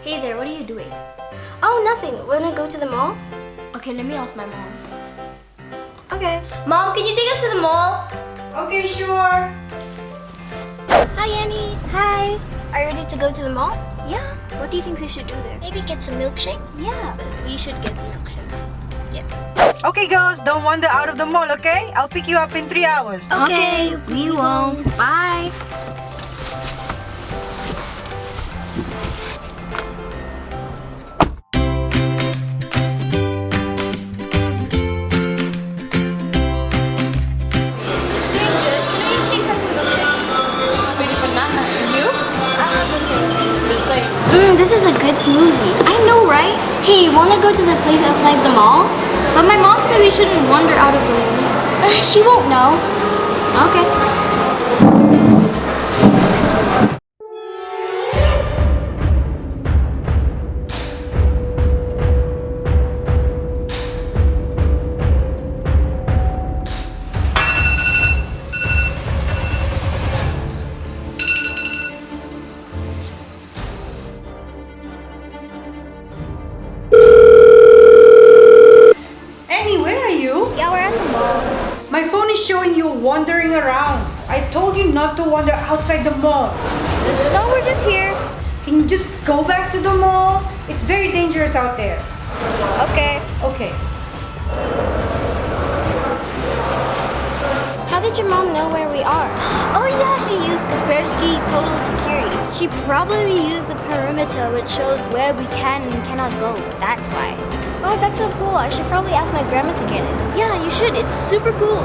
Hey there, what are you doing? Oh, nothing. Wanna go to the mall? Okay, let me ask my mom. Okay. Mom, can you take us to the mall? Okay, sure. Hi, Annie. Hi. Are you ready to go to the mall? Yeah, what do you think we should do there? Maybe get some milkshakes? Yeah, but we should get milkshakes. Okay, girls, don't wander out of the mall, okay? I'll pick you up in 3 hours. Okay, we won't. Bye. Doing good. Can I please have some milkshakes? Pretty banana. And you? I'll have the same. The same. This is a good smoothie. I know, right? Hey, wanna go to the place outside the mall? But my mom said we shouldn't wander out of the room. She won't know. Okay. Annie, where are you? Yeah, we're at the mall. My phone is showing you wandering around. I told you not to wander outside the mall. No, we're just here. Can you just go back to the mall? It's very dangerous out there. Okay. Okay. How did your mom know where we are? Oh yeah, she used Kaspersky Total Security. She probably used the perimeter which shows where we can and cannot go. That's why. Oh, that's so cool. I should probably ask my grandma to get it. Yeah, you should. It's super cool.